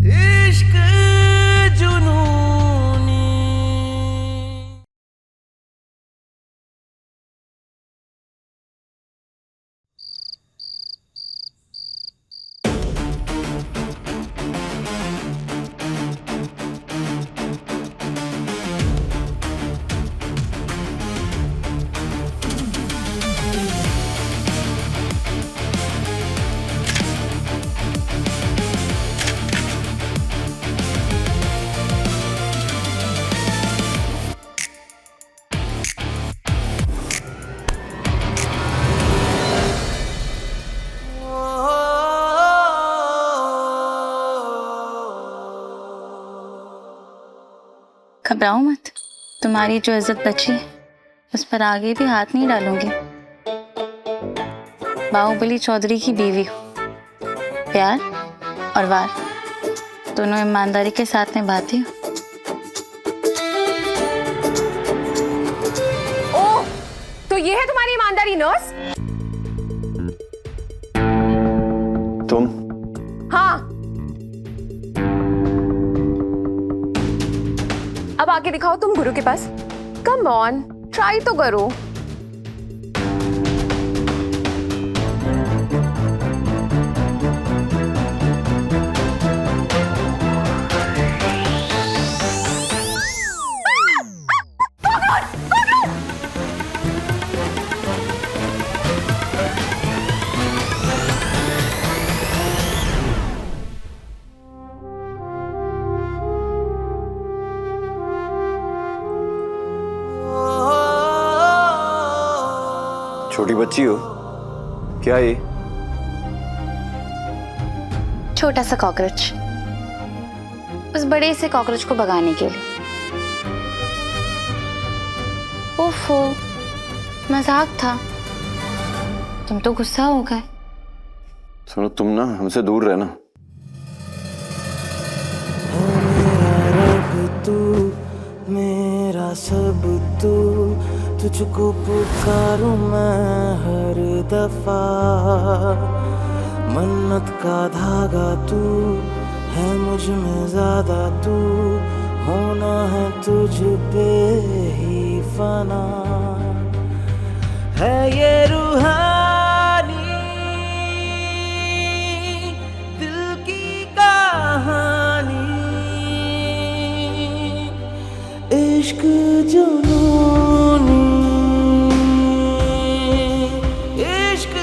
इश्क जुनूनी। घबराओ मत, तुम्हारी जो इज्जत बची उस पर आगे भी हाथ नहीं डालूंगी। बाहुबली चौधरी की बीवी हो, प्यार और वार दोनों ईमानदारी के साथ निभाती हो। ओह, तो ये है तुम्हारी ईमानदारी नर्स? तुम? हाँ। अब आगे दिखाओ तुम गुरु के पास। कम ऑन, ट्राई तो करो। छोटी बच्ची हो क्या ये? छोटा सा कॉकरोच, उस बड़े से कॉकरोच को भगाने के लिए। ओफो, मजाक था, तुम तो गुस्सा हो गए। सुनो, तुम ना हमसे दूर रहना। तू मेरा सब, तू तुझको पुकारूं मैं हर दफा। मन्नत का धागा तू है मुझ में ज्यादा, तू होना है तुझ पे ही फना। है ये रूहानी दिल की कहानी, इश्क जुनूनी, इश्क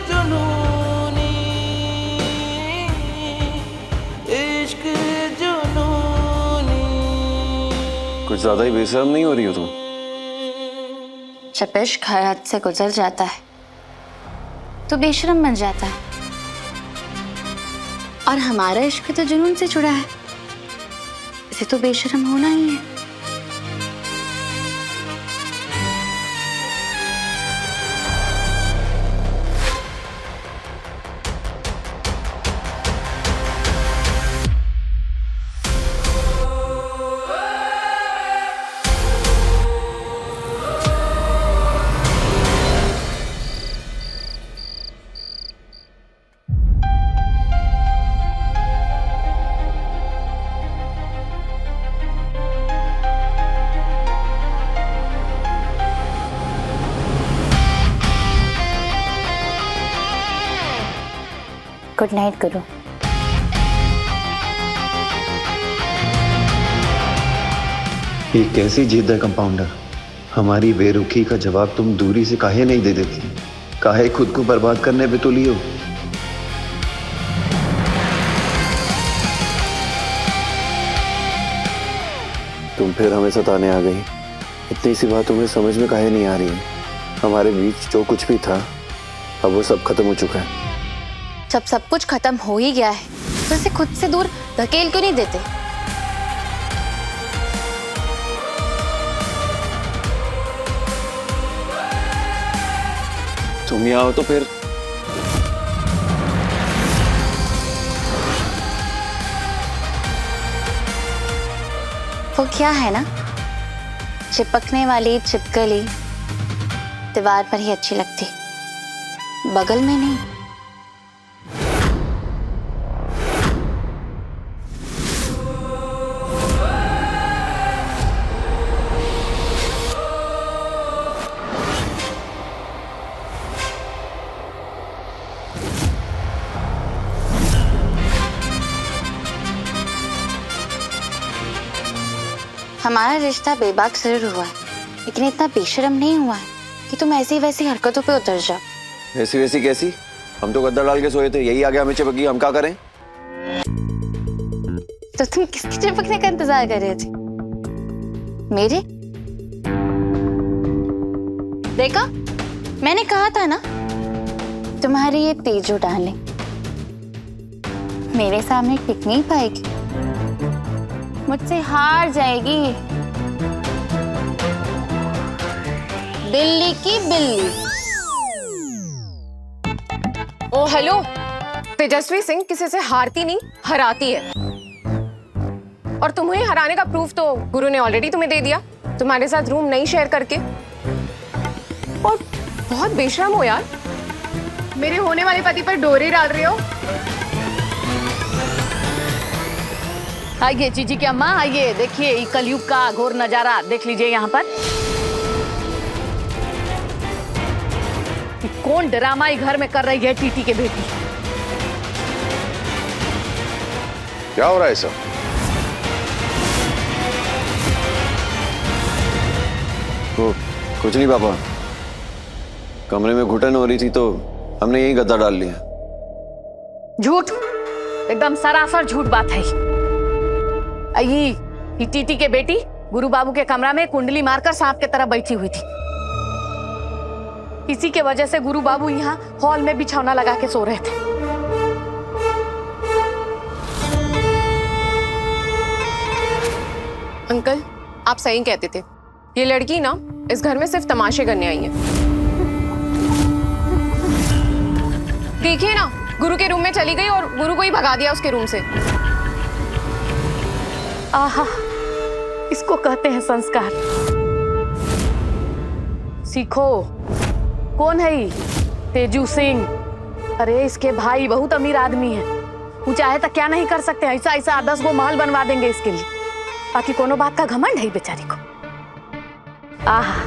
जुनूनी, इश्क जुनूनी। कुछ ज्यादा ही बेशर्म नहीं हो रही हो तुम? जब इश्क हर हद से गुजर जाता है तो बेशरम बन जाता है, और हमारा इश्क तो जुनून से जुड़ा है, इसे तो बेशरम होना ही है। गुड नाइट गुरु। ये कैसी जिद है कंपाउंडर? हमारी बेरुखी का जवाब तुम दूरी से काहे नहीं दे देती? काहे खुद को बर्बाद करने पे तुली हो? तुम फिर हमें सताने आ गई। इतनी सी बात तुम्हें समझ में काहे नहीं आ रही है? हमारे बीच जो कुछ भी था अब वो सब खत्म हो चुका है। जब सब कुछ खत्म हो ही गया है तो इसे खुद से दूर धकेल क्यों नहीं देते? तुम यहाँ हो तो फिर वो क्या है ना, चिपकने वाली छिपकली दीवार पर ही अच्छी लगती, बगल में नहीं। हमारा रिश्ता बेबाक जरूर हुआ है, लेकिन इतना बेशर्म नहीं हुआ है कि तुम ऐसी वैसी हरकतों पे उतर जाओ। ऐसी वैसी कैसी? हम तो गद्दा डाल के सोए थे, यही आगे हमें चिपकी, हम क्या करें? तो तुम किसके चिपकने का इंतजार कर रहे थे? मेरे? देखा, मैंने कहा था ना तुम्हारी ये तेजो डार्लिंग मेरे सामने टिक नहीं पाएगी, मुझसे हार जाएगी। दिल्ली की बिल्ली। ओ हेलो, तेजस्वी सिंह किसी से हारती नहीं, हराती है। और तुम्हें हराने का प्रूफ तो गुरु ने ऑलरेडी तुम्हें दे दिया, तुम्हारे साथ रूम नहीं शेयर करके। और बहुत बेशर्म हो यार, मेरे होने वाले पति पर डोरी डाल रही हो। आइए जीजी की अम्मा, आइए देखिए ये कलयुग का घोर नजारा देख लीजिए यहाँ पर। कौन ड्रामा घर में कर रही है टीटी के बेटी? क्या हो रहा है सब? वो कुछ नहीं पापा, कमरे में घुटन हो रही थी तो हमने यही गद्दा डाल लिया। झूठ, एकदम सरासर झूठ बात है। ये टीटी के बेटी गुरु बाबू के कमरा में कुंडली मारकर सांप की तरह बैठी हुई थी। इसी के वजह से गुरु बाबू यहाँ हॉल में बिछौना लगा के सो रहे थे। अंकल, आप सही कहते थे, ये लड़की ना इस घर में सिर्फ तमाशे करने आई है। देखिए ना, गुरु के रूम में चली गई और गुरु को ही भगा दिया उसके रूम से। आहा, इसको कहते हैं संस्कार। सीखो। कौन है ये? तेजू सिंह। अरे इसके भाई बहुत अमीर आदमी है, वो चाहे तो क्या नहीं कर सकते। ऐसा ऐसा 10 गो महल बनवा देंगे इसके लिए। बाकी कोनो बात का घमंड है बेचारी को। आहा,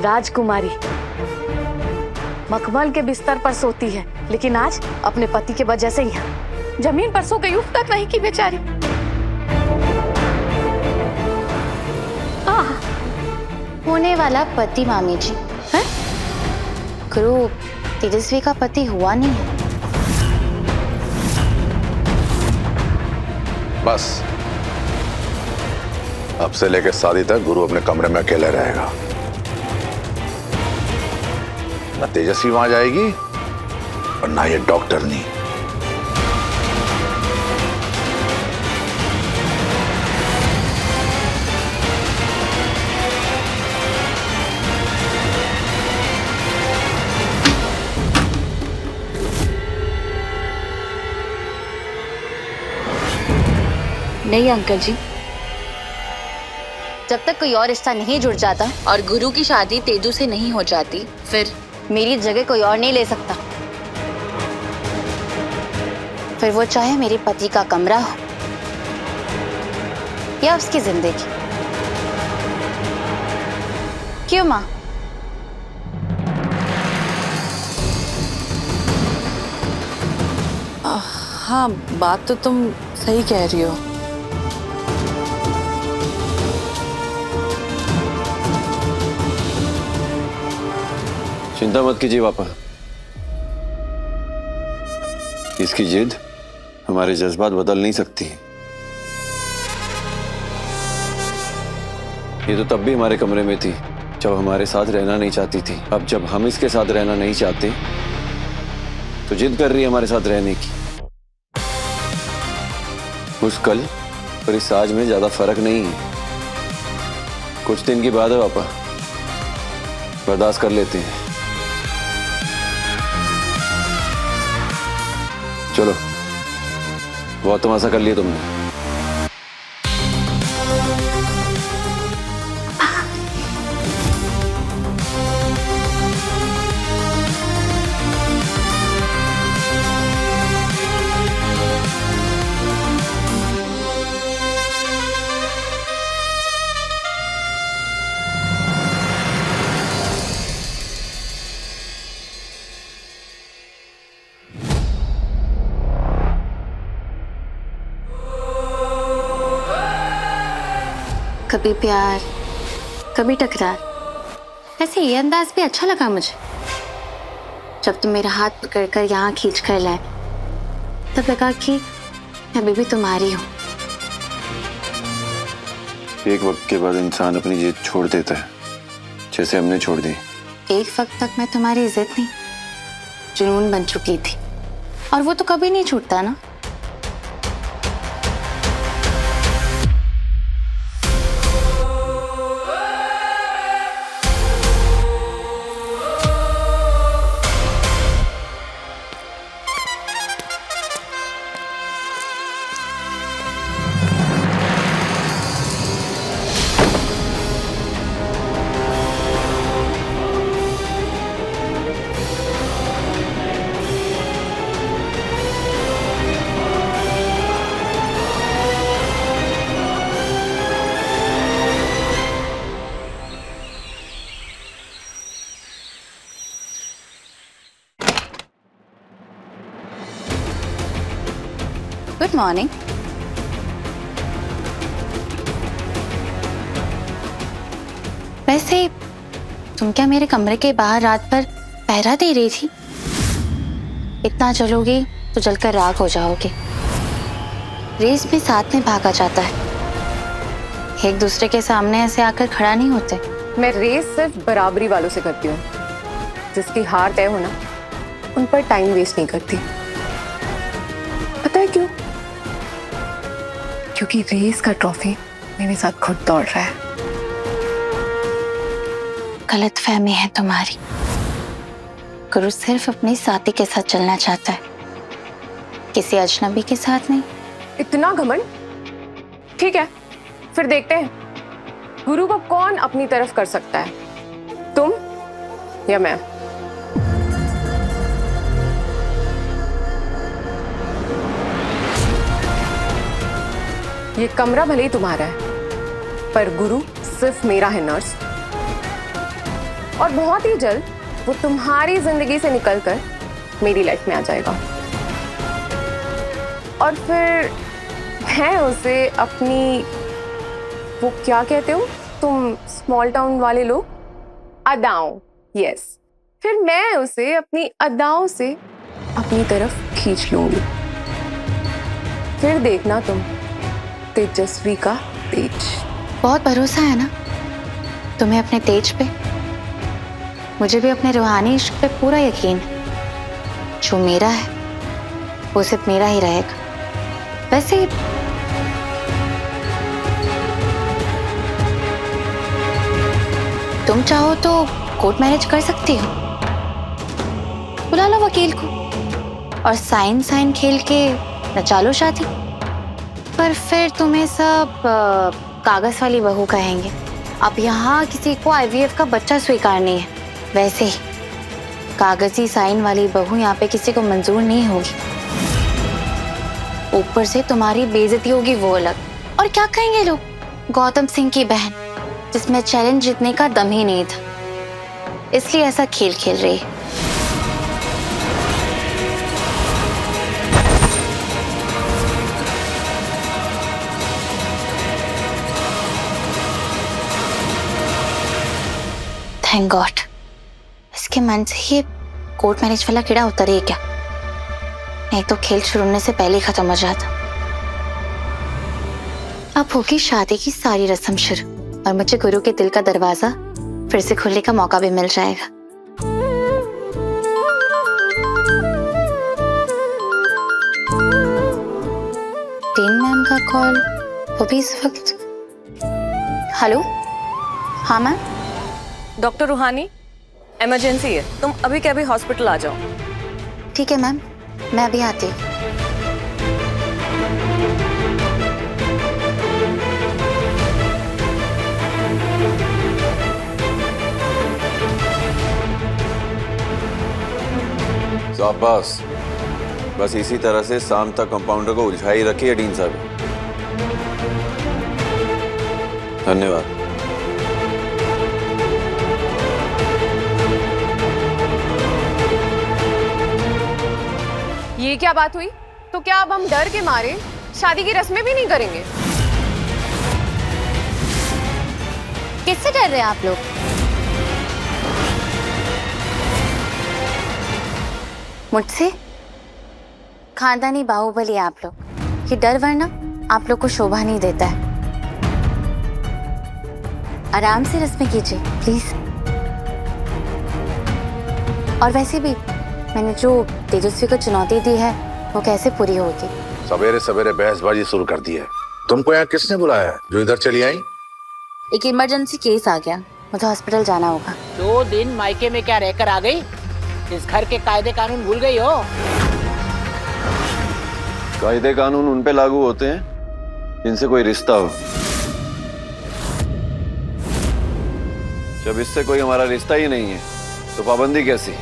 राजकुमारी मखमल के बिस्तर पर सोती है, लेकिन आज अपने पति के वजह से यहाँ जमीन पर सो गई, उठ तक नहीं की बेचारी। होने वाला पति मामी जी है? गुरु तेजस्वी का पति हुआ नहीं है। बस अब से लेकर शादी तक गुरु अपने कमरे में अकेले रहेगा। ना तेजस्वी वहां जाएगी और ना ये डॉक्टर नहीं। नहीं अंकल जी, जब तक कोई और रिश्ता नहीं जुड़ जाता और गुरु की शादी तेजू से नहीं हो जाती, फिर मेरी जगह कोई और नहीं ले सकता। फिर वो चाहे मेरे पति का कमरा हो या उसकी जिंदगी। क्यों माँ? हाँ, बात तो तुम सही कह रही हो। चिंता मत कीजिए पापा, इसकी जिद हमारे जज्बात बदल नहीं सकती। ये तो तब भी हमारे कमरे में थी जब हमारे साथ रहना नहीं चाहती थी। अब जब हम इसके साथ रहना नहीं चाहते तो जिद कर रही है हमारे साथ रहने की। उस कल और इस आज में ज्यादा फर्क नहीं है। कुछ दिन की बात है पापा, बर्दाश्त कर लेते हैं। चलो, बहुत तमाशा कर लिया तुमने। कभी प्यार, कभी टकरार। वैसे ये अंदाज भी अच्छा लगा मुझे। जब तुम मेरा हाथ पकड़कर यहाँ खींच कर लाए, तब लगा कि मैं अभी भी तुम्हारी हूँ। एक वक्त के बाद इंसान अपनी जिद छोड़ देता है, जैसे हमने छोड़ दी। एक वक्त तक मैं तुम्हारी जिद नहीं, जुनून बन चुकी थी, और वो तो कभी नहीं छूटता ना। Good morning. वैसे तुम क्या मेरे कमरे के बाहर रात भर पहरा दे रही थी? इतना चलोगी तो जलकर राख हो जाओगे। रेस में साथ में भागा जाता है, एक दूसरे के सामने ऐसे आकर खड़ा नहीं होते। मैं रेस सिर्फ बराबरी वालों से करती हूँ। जिसकी हार तय हो ना, उन पर टाइम वेस्ट नहीं करती। पता है क्यों? क्योंकि रेस का ट्रॉफी मेरे साथ खुद दौड़ रहा है। गलतफहमी है तुम्हारी। गुरु सिर्फ अपने साथी के साथ चलना चाहता है, किसी अजनबी के साथ नहीं। इतना घमंड? ठीक है, फिर देखते हैं गुरु को कौन अपनी तरफ कर सकता है, तुम या मैं। ये कमरा भले ही तुम्हारा है, पर गुरु सिर्फ मेरा है नर्स। और बहुत ही जल्द वो तुम्हारी जिंदगी से निकलकर मेरी लाइफ में आ जाएगा, और फिर मैं उसे अपनी, वो क्या कहते हो तुम स्मॉल टाउन वाले लोग, अदाओं। यस, फिर मैं उसे अपनी अदाओं से अपनी तरफ खींच लूंगी। फिर देखना तुम तेजस्वी का तेज। बहुत भरोसा है ना तुम्हें अपने तेज पे? मुझे भी अपने रूहानी इश्क पे पूरा यकीन है। जो मेरा है वो सिर्फ मेरा ही रहेगा। वैसे तुम चाहो तो कोर्ट मैरिज कर सकती हो। बुला लो वकील को और साइन खेल के नचा लो शादी। पर फिर तुम्हें सब कागज वाली बहू कहेंगे। अब यहाँ किसी को IVF का बच्चा स्वीकार नहीं है। वैसे ही कागजी साइन वाली बहू यहाँ पे किसी को मंजूर नहीं होगी। ऊपर से तुम्हारी बेइज्जती होगी वो अलग। और क्या कहेंगे लोग, गौतम सिंह की बहन जिसमें चैलेंज जीतने का दम ही नहीं था, इसलिए ऐसा खेल खेल रही है। थैंक गॉड, इसके मन से ये कोर्ट मैरिज वाला कीड़ा उतर ही क्या, नहीं तो खेल शुरू होने से पहले ही खत्म हो जाता। अब होगी शादी की सारी रस्म शुरू, और मुझे गुरु के दिल का दरवाजा फिर से खोलने का मौका भी मिल जाएगा। टीन मैम का कॉल, वो भी इस वक्त। हेलो, हाँ मैम। डॉक्टर रूहानी, इमरजेंसी है, तुम अभी के अभी हॉस्पिटल आ जाओ। ठीक है मैम, मैं अभी आती हूँ। शाबाश, बस इसी तरह से शाम तक कंपाउंडर को उलझाई रखिए डीन साहब। धन्यवाद। ये क्या बात हुई? तो क्या अब हम डर के मारे शादी की रस्में भी नहीं करेंगे? किससे डर रहे हैं आप लोग? मुझसे? खानदानी बाहुबली आप लोग। ये डर वरना आप लोग को शोभा नहीं देता है। आराम से रस्में कीजिए प्लीज। और वैसे भी मैंने जो तेजस्वी को चुनौती दी है वो कैसे पूरी होगी? सवेरे सवेरे बहसबाजी शुरू कर दी है। तुमको यहाँ किसने बुलाया है जो इधर चली आई? एक इमरजेंसी केस आ गया, मुझे हॉस्पिटल जाना होगा। 2 दिन मायके में क्या रहकर आ गई? इस घर के कायदे कानून भूल गई हो? कायदे कानून उन पे लागू होते हैं जिनसे कोई रिश्ता हो। जब इससे कोई हमारा रिश्ता ही नहीं है तो पाबंदी कैसी?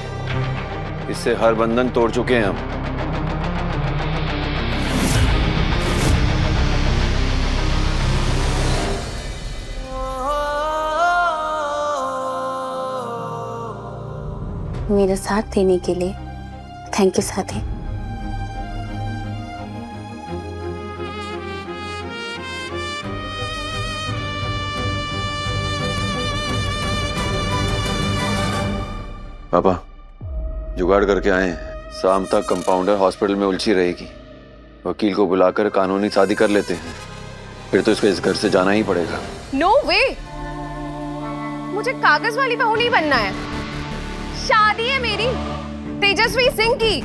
इससे हर बंधन तोड़ चुके हैं हम। मेरा साथ देने के लिए थैंक यू साथी। पापा जुगाड़ करके आए हैं। शाम तक कंपाउंडर हॉस्पिटल में उलझी रहेगी। वकील को बुलाकर कानूनी शादी कर लेते हैं, फिर तो इसको इस घर से जाना ही पड़ेगा। नो वे, मुझे कागज वाली बहू नहीं बनना है। शादी है मेरी तेजस्वी सिंह की।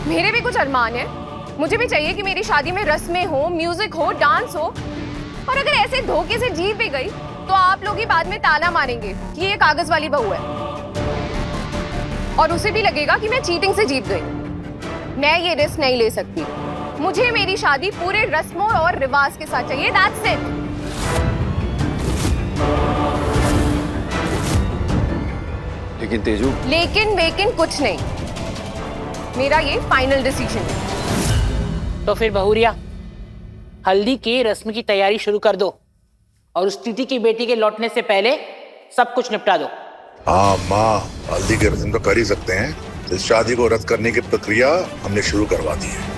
मेरे भी कुछ अरमान है। मुझे भी चाहिए कि मेरी शादी में रस्में हो, म्यूजिक हो, डांस हो। और अगर ऐसे धोखे से जीत भी गई तो आप लोग ही बाद में ताना मारेंगे कि ये कागज वाली बहू है, और उसे भी लगेगा कि मैं चीटिंग से जीत गई। मैं ये रिस्क नहीं ले सकती। मुझे मेरी शादी पूरे रस्मों और रिवाज के साथ चाहिए। That's it. लेकिन तेजू, लेकिन वेकिन कुछ नहीं, मेरा ये फाइनल डिसीजन है। तो फिर बहुरिया, हल्दी की रस्म की तैयारी शुरू कर दो और उस तिथि की बेटी के लौटने से पहले सब कुछ निपटा दो। हाँ माँ, हल्दी की रस्म तो कर ही सकते हैं। इस शादी को रद्द करने की प्रक्रिया हमने शुरू करवा दी है।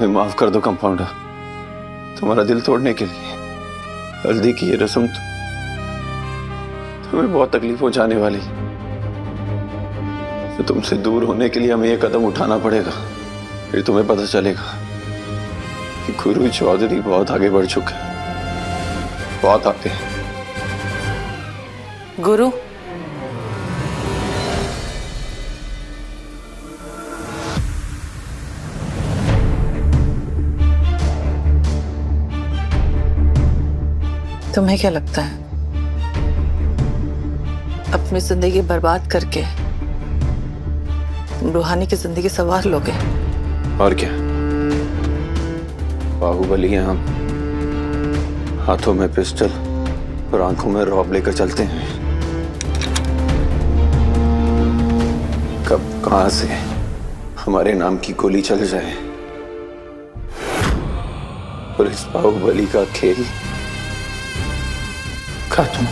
माफ कर दो कंपाउंडर, तुम्हारा दिल तोड़ने के लिए। हल्दी की ये रस्म तुम्हें बहुत तकलीफ हो जाने वाली, तो तुमसे दूर होने के लिए हमें ये कदम उठाना पड़ेगा। फिर तुम्हें पता चलेगा कि गुरु चौधरी बहुत आगे बढ़ चुका है, बहुत आगे। गुरु, तुम्हें क्या लगता है अपनी जिंदगी बर्बाद करके तुम रूहानी की जिंदगी संवार लोगे? और क्या, बाहुबली हैं हम। हाथों में पिस्टल और आंखों में रॉब लेकर चलते हैं। कब कहां से हमारे नाम की गोली चल जाए और इस बाहुबली का खेल खत्म।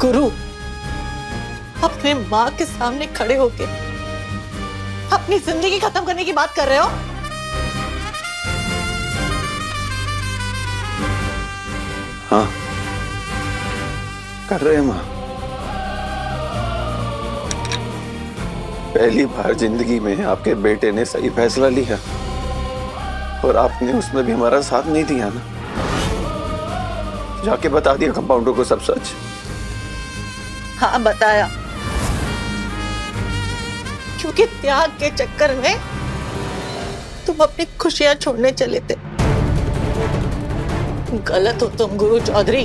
गुरु, अपने माँ के सामने खड़े होके अपनी जिंदगी खत्म करने की बात कर रहे हो? हाँ, कर रहे हैं माँ। पहली बार जिंदगी में आपके बेटे ने सही फैसला लिया और आपने उसमें भी हमारा साथ नहीं दिया ना। जाके बता दिया कंपाउंडर को सब सच। हाँ बताया, क्योंकि त्याग के चक्कर में तुम अपनी खुशियां छोड़ने चले थे। गलत हो तुम गुरु चौधरी,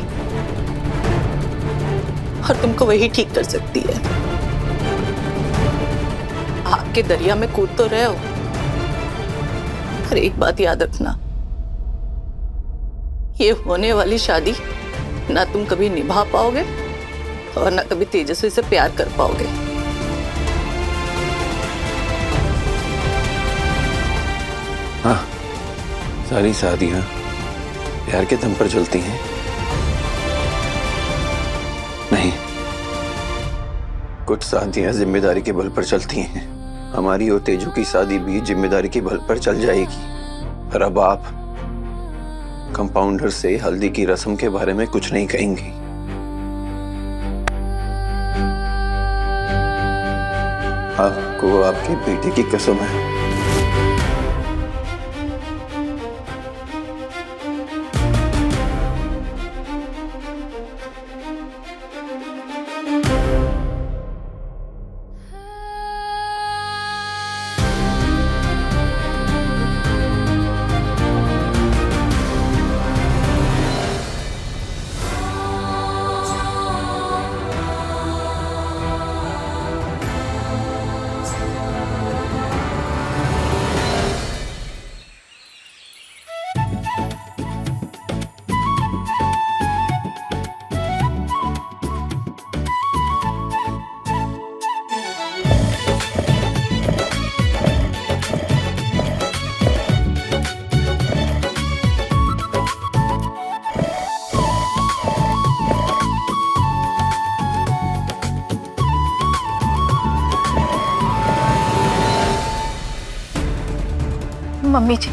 और तुमको वही ठीक कर सकती है। आपके दरिया में कूद तो रहे हो, पर एक बात याद रखना, ये होने वाली शादी ना तुम कभी निभा पाओगे और ना कभी तेजस्वी से प्यार कर पाओगे। हाँ, सारी शादियां प्यार के दम पर चलती हैं। नहीं, कुछ शादियां जिम्मेदारी के बल पर चलती हैं। हमारी और तेजू की शादी भी जिम्मेदारी के बल पर चल जाएगी। पर अब आप कंपाउंडर से हल्दी की रस्म के बारे में कुछ नहीं कहेंगी। आपको आपके बेटे की कसम है। मम्मी जी,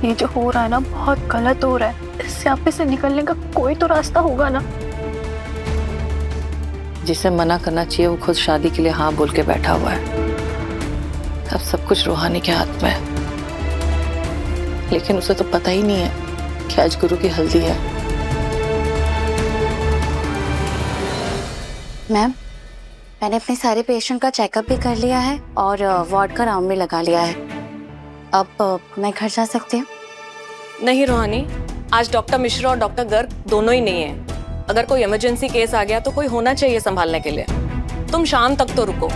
ये जो हो रहा है ना बहुत गलत हो रहा है। इससे आप से निकलने का कोई तो रास्ता होगा ना। जिसे मना करना चाहिए वो खुद शादी के लिए हाँ बोल के बैठा हुआ है। अब सब कुछ रूहानी के हाथ में है, लेकिन उसे तो पता ही नहीं है कि आज गुरु की हल्दी है। मैम, मैंने अपने सारे पेशेंट का चेकअप भी कर लिया है और वार्ड का राउंड भी लगा लिया है। अब मैं घर जा सकती हूँ? नहीं रूहानी, आज डॉक्टर मिश्रा और डॉक्टर गर्ग दोनों ही नहीं है। अगर कोई इमरजेंसी केस आ गया तो कोई होना चाहिए संभालने के लिए। तुम शाम तक तो रुको।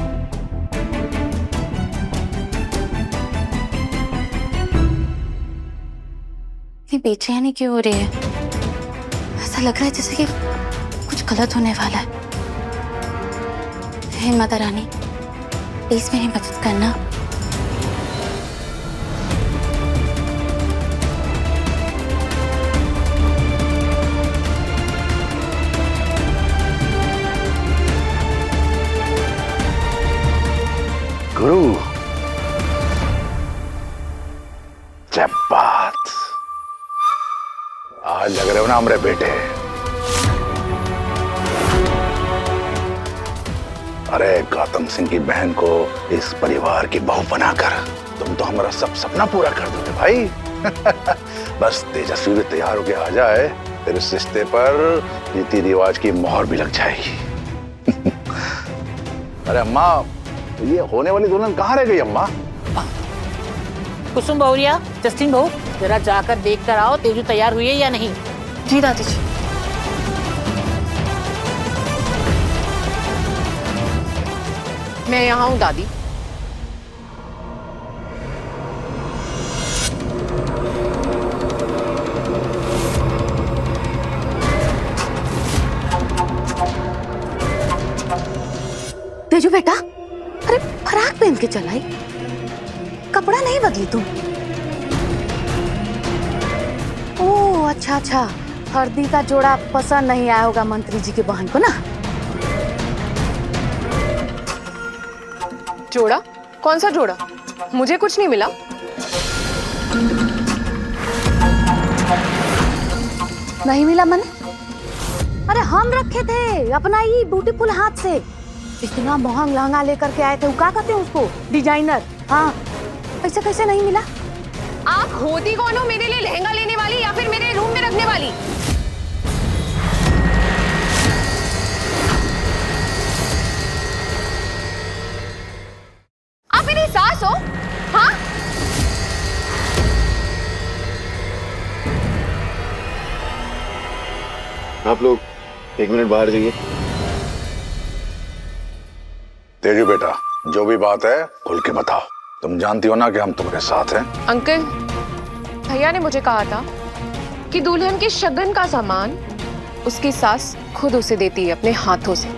इतनी बेचैनी क्यों हो रही है? ऐसा लग रहा है जैसे कि कुछ गलत होने वाला है। हे माता रानी, प्लीज मेरी मदद करना। गुरु, क्या बात, आज लग रहे हो ना हमारे बेटे। अरे गौतम सिंह की बहन को इस परिवार की बहू बनाकर तुम तो हमारा सब सपना पूरा कर दोगे भाई। बस तेजस्वी भी तैयार होके आ जाए, फिर इस रिश्ते पर रीति रिवाज की मोहर भी लग जाएगी। अरे अम्मा, तो ये होने वाली दुल्हन कहाँ रह गई अम्मा? कुसुम बहुरिया, जस्टिन बहू, जरा जाकर देख कर आओ तेजू तैयार हुई है या नहीं। जी दादी जी। मैं यहाँ हूँ दादी। तेजू बेटा, अरे फराक पहन के चलाई, कपड़ा नहीं बदली तुम? ओह अच्छा अच्छा, हल्दी का जोड़ा पसंद नहीं आया होगा मंत्री जी की बहन को ना। जोड़ा? कौन सा जोड़ा? मुझे कुछ नहीं मिला। नहीं मिला मने? अरे हम रखे थे अपना ही ब्यूटीफुल हाथ से। इतना महंगा लहंगा लेकर के आए थे, वो क्या कहते हैं उसको, डिजाइनर। हाँ, ऐसे कैसे नहीं मिला? आप होती कौन हो मेरे लिए लहंगा लेने वाली या फिर मेरे रूम में रखने वाली? आप मेरी सास हो? हाँ? आप लोग 1 मिनट बाहर जाइए। तेजू बेटा, जो भी बात है खुल के बताओ। तुम जानती हो ना कि हम तुम्हारे साथ हैं। अंकल, भैया ने मुझे कहा था कि दुल्हन के शगन का सामान उसकी सास खुद उसे देती है अपने हाथों से।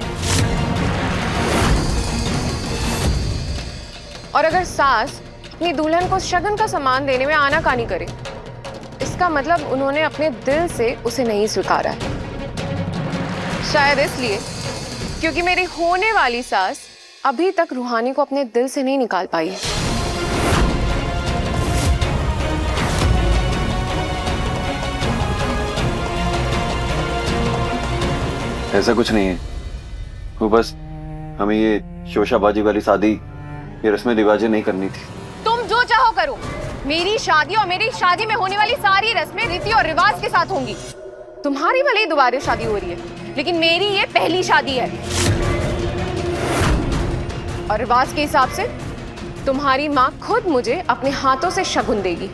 और अगर सास अपनी दुल्हन को शगन का सामान देने में आनाकानी करे, इसका मतलब उन्होंने अपने दिल से उसे नहीं स्वीकारा है। शायद इसलिए क्योंकि मेरी होने वाली सास अभी तक रूहानी को अपने दिल से नहीं निकाल पाई है। ऐसा कुछ नहीं है, वो बस हमें ये शोशाबाजी वाली शादी, ये रस्में रिवाजें नहीं करनी थी। तुम जो चाहो करो, मेरी शादी और मेरी शादी में होने वाली सारी रस्में रीति और रिवाज के साथ होंगी। तुम्हारी भले ही दोबारा शादी हो रही है, लेकिन मेरी ये पहली शादी है। और रिवाज के हिसाब से तुम्हारी माँ खुद मुझे अपने हाथों से शगुन देगी।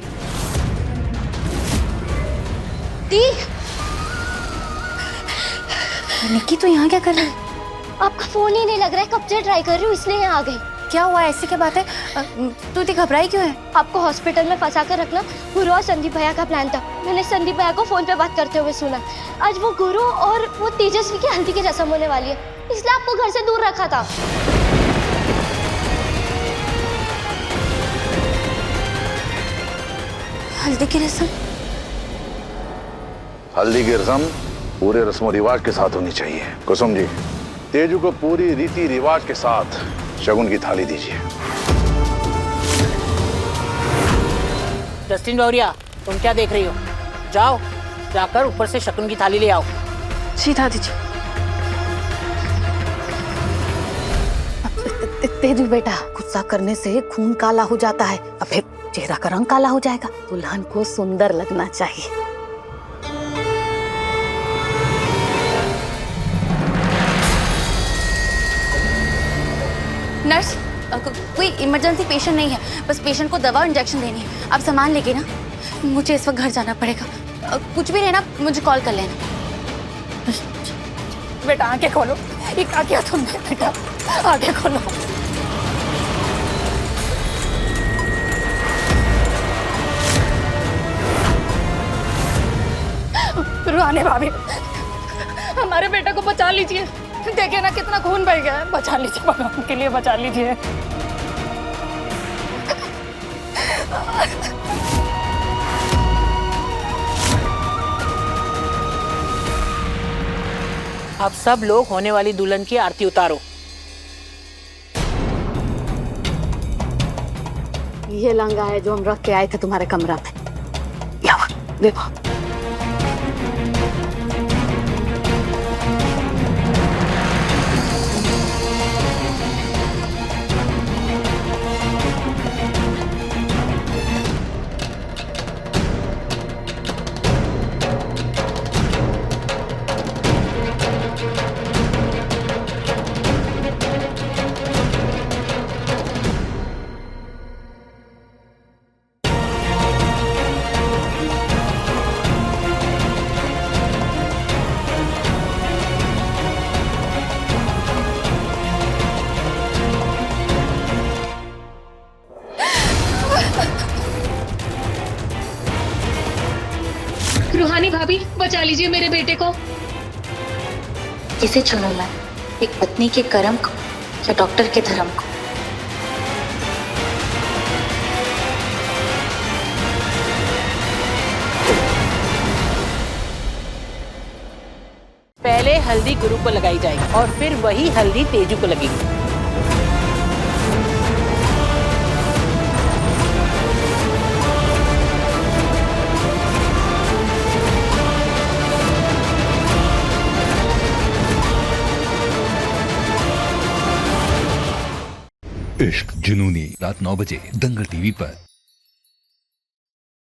निक्की तो यहाँ क्या कर रही है? आपका फोन ही नहीं लग रहा है, कब से ट्राई कर रही हूँ, इसलिए यहाँ आ गई। क्या हुआ, ऐसी क्या बात है? तू इतनी घबराई क्यों है? आपको हॉस्पिटल में फंसा कर रखना गुरु और संदीप भैया का प्लान था। मैंने संदीप भैया को फोन पे बात करते हुए सुना। आज वो गुरु और वो तेजस्वी की हल्दी की रस्म होने वाली है, इसलिए आपको घर से दूर रखा था। हल्दी की रस्म? हल्दी की रस्म पूरे रस्मों रिवाज के साथ होनी चाहिए। कुसुम जी, तेजू को पूरी रीति रिवाज के साथ शगुन की थाली दीजिए। जस्टिन गौरिया, तुम क्या देख रही हो? जाओ, जाकर ऊपर से शगुन की थाली ले आओ। सीधा दीजिए। तेजू बेटा, गुस्सा करने से खून काला हो जाता है, अब फिर चेहरा का रंग काला हो जाएगा। दुल्हन को सुंदर लगना चाहिए। नर्स, कोई इमरजेंसी पेशेंट नहीं है, बस पेशेंट को दवा और इंजेक्शन देनी है। आप सामान लेके ना, मुझे इस वक्त घर जाना पड़ेगा। कुछ भी रहना मुझे कॉल कर लेना। बेटा आंखें खोलो, ये क्या किया तुमने? बेटा आंखें खोलो। रुहानी भाभी, हमारे बेटा को बचा लीजिए। देखिए ना कितना खून बह गया है। बचा लीजिए, भगवान के लिए बचा लीजिए। अब सब लोग होने वाली दुल्हन की आरती उतारो। ये लंगा है जो हम रख के आए थे तुम्हारे कमरा में। देखो, रूहानी भाभी, बचा लीजिए मेरे बेटे को। किसे चुनूंगा, एक पत्नी के कर्म को या डॉक्टर के धर्म को? पहले हल्दी गुरु को लगाई जाएगी और फिर वही हल्दी तेजू को लगेगी। इश्क जुनूनी, रात 9 बजे दंगल टीवी पर।